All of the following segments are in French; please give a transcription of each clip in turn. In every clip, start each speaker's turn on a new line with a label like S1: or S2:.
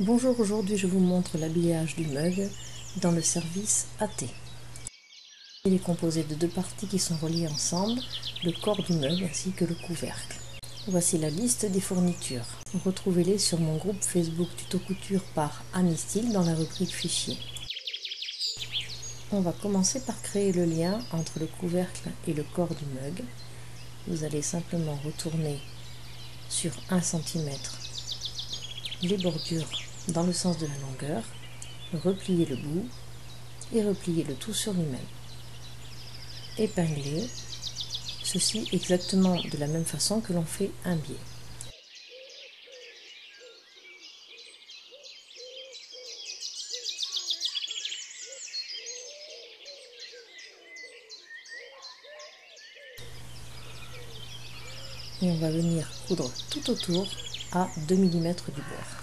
S1: Bonjour, aujourd'hui je vous montre l'habillage du mug dans le service AT. Il est composé de deux parties qui sont reliées ensemble, le corps du mug ainsi que le couvercle. Voici la liste des fournitures. Retrouvez-les sur mon groupe Facebook Tuto Couture par Annie Style dans la rubrique fichiers. On va commencer par créer le lien entre le couvercle et le corps du mug. Vous allez simplement retourner sur 1 cm les bordures dans le sens de la longueur, replier le bout et replier le tout sur lui-même. Épingler, ceci exactement de la même façon que l'on fait un biais. Et on va venir coudre tout autour à 2 mm du bord.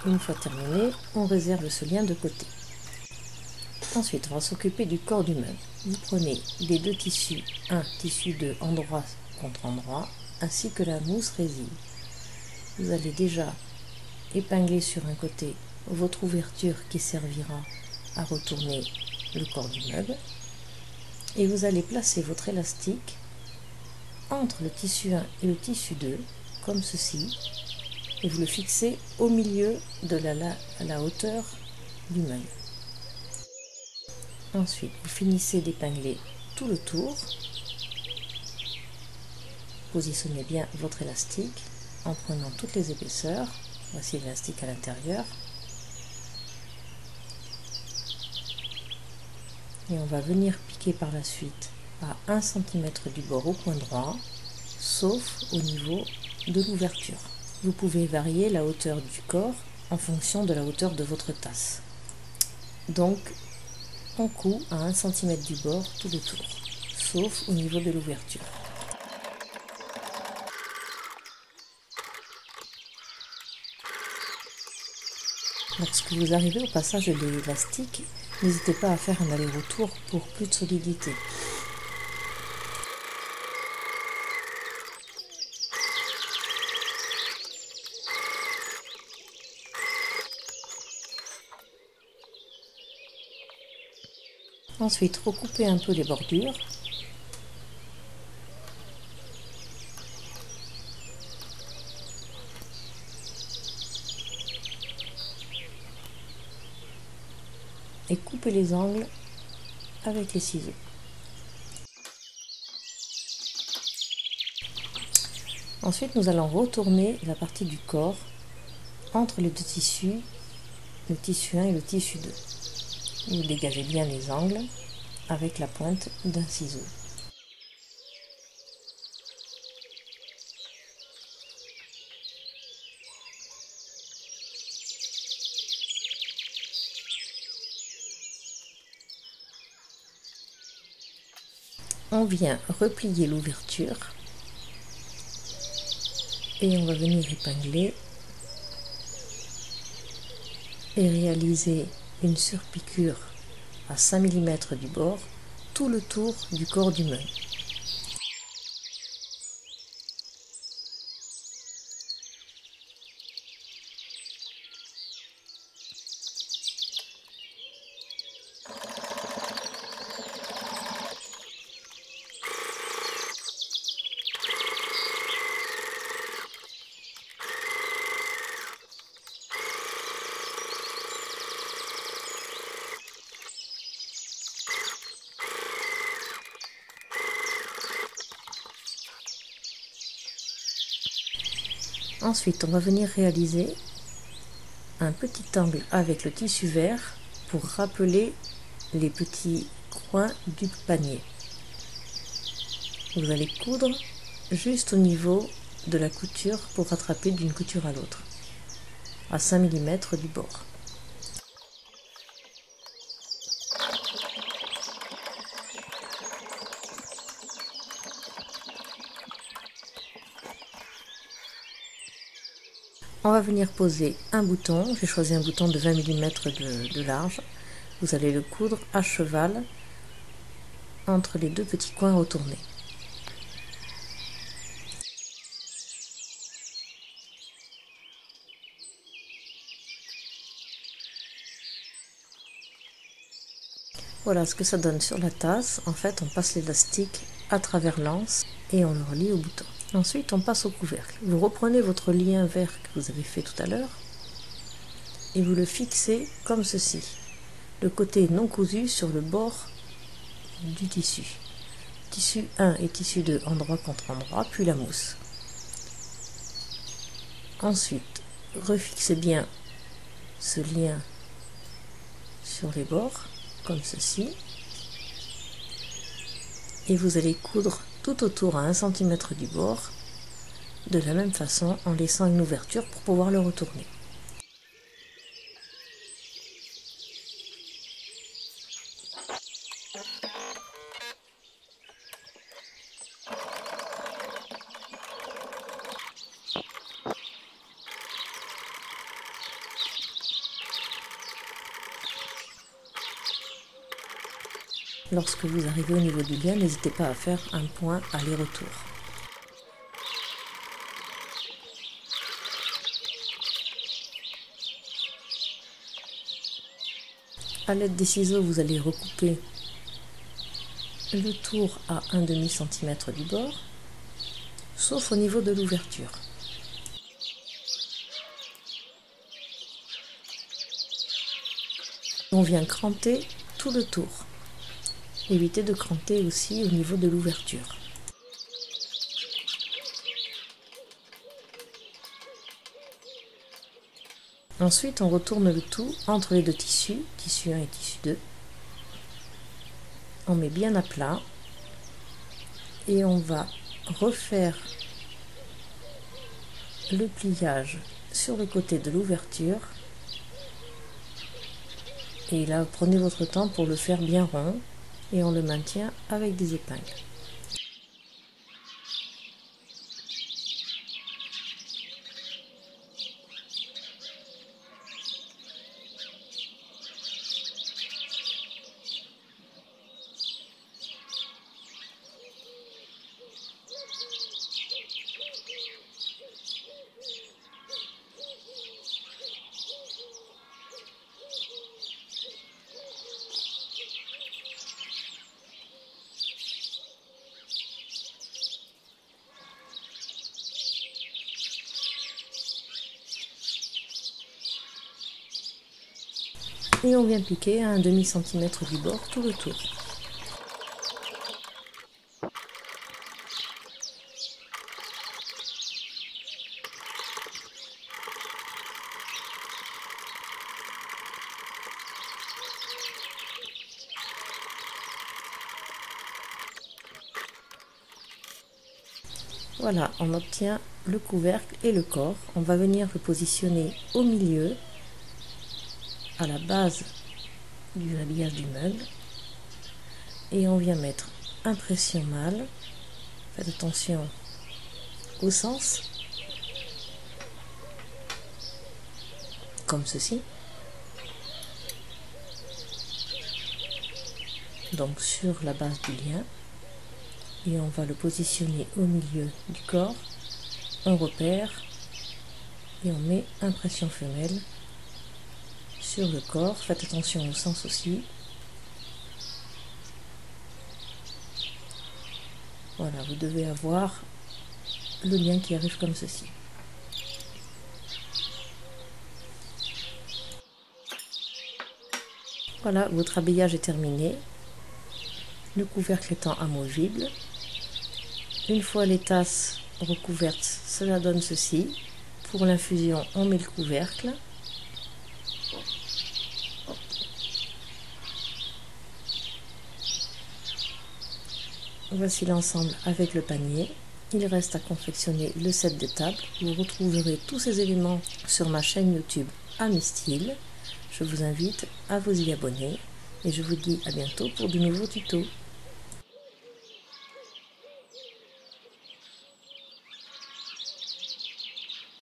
S1: Une fois terminé, on réserve ce lien de côté. Ensuite, on va s'occuper du corps du mug. Vous prenez les deux tissus, un tissu de endroit contre endroit, ainsi que la mousse résine. Vous allez déjà épingler sur un côté votre ouverture qui servira à retourner le corps du mug. Et vous allez placer votre élastique entre le tissu 1 et le tissu 2, comme ceci. Et vous le fixez au milieu de la hauteur du mug. Ensuite, vous finissez d'épingler tout le tour. Positionnez bien votre élastique en prenant toutes les épaisseurs. Voici l'élastique à l'intérieur. Et on va venir piquer par la suite à 1 cm du bord au point droit, sauf au niveau de l'ouverture. Vous pouvez varier la hauteur du corps en fonction de la hauteur de votre tasse. Donc, on coud à 1 cm du bord tout le tour, sauf au niveau de l'ouverture. Lorsque vous arrivez au passage de l'élastique, n'hésitez pas à faire un aller-retour pour plus de solidité. Ensuite, recoupez un peu les bordures. Et coupez les angles avec les ciseaux. Ensuite, nous allons retourner la partie du corps entre les deux tissus, le tissu 1 et le tissu 2. Vous dégagez bien les angles avec la pointe d'un ciseau. On vient replier l'ouverture et on va venir épingler et réaliser une surpiqûre à 5 mm du bord tout le tour du corps du mug. Ensuite, on va venir réaliser un petit angle avec le tissu vert pour rappeler les petits coins du panier. Vous allez coudre juste au niveau de la couture pour rattraper d'une couture à l'autre, à 5 mm du bord. On va venir poser un bouton. J'ai choisi un bouton de 20 mm de large. Vous allez le coudre à cheval entre les deux petits coins retournés. Voilà ce que ça donne sur la tasse. En fait, on passe l'élastique à travers l'anse et on le relie au bouton. Ensuite, on passe au couvercle. Vous reprenez votre lien vert que vous avez fait tout à l'heure et vous le fixez comme ceci. Le côté non cousu sur le bord du tissu. Tissu 1 et tissu 2 endroit contre endroit, puis la mousse. Ensuite, refixez bien ce lien sur les bords, comme ceci. Et vous allez coudre tout autour à 1 cm du bord, de la même façon en laissant une ouverture pour pouvoir le retourner. Lorsque vous arrivez au niveau du lien, n'hésitez pas à faire un point aller-retour. À l'aide des ciseaux, vous allez recouper le tour à 1/2 cm du bord, sauf au niveau de l'ouverture. On vient cranter tout le tour. Évitez de cranter aussi au niveau de l'ouverture. Ensuite, on retourne le tout entre les deux tissus, tissu 1 et tissu 2. On met bien à plat et on va refaire le pliage sur le côté de l'ouverture. Et là, prenez votre temps pour le faire bien rond. Et on le maintient avec des épingles. Et on vient piquer à 1/2 cm du bord tout le tour. Voilà, on obtient le couvercle et le corps. On va venir le positionner au milieu, à la base du habillage du meuble, et on vient mettre impression mâle. Faites attention au sens, comme ceci. Donc sur la base du lien, et on va le positionner au milieu du corps. On repère et on met impression femelle sur le corps. Faites attention au sens aussi. Voilà, vous devez avoir le lien qui arrive comme ceci. Voilà, votre habillage est terminé. Le couvercle étant amovible. Une fois les tasses recouvertes, cela donne ceci. Pour l'infusion, on met le couvercle. Voici l'ensemble avec le panier. Il reste à confectionner le set de table. Vous retrouverez tous ces éléments sur ma chaîne YouTube AmiStyle. Je vous invite à vous y abonner et je vous dis à bientôt pour de nouveaux tutos.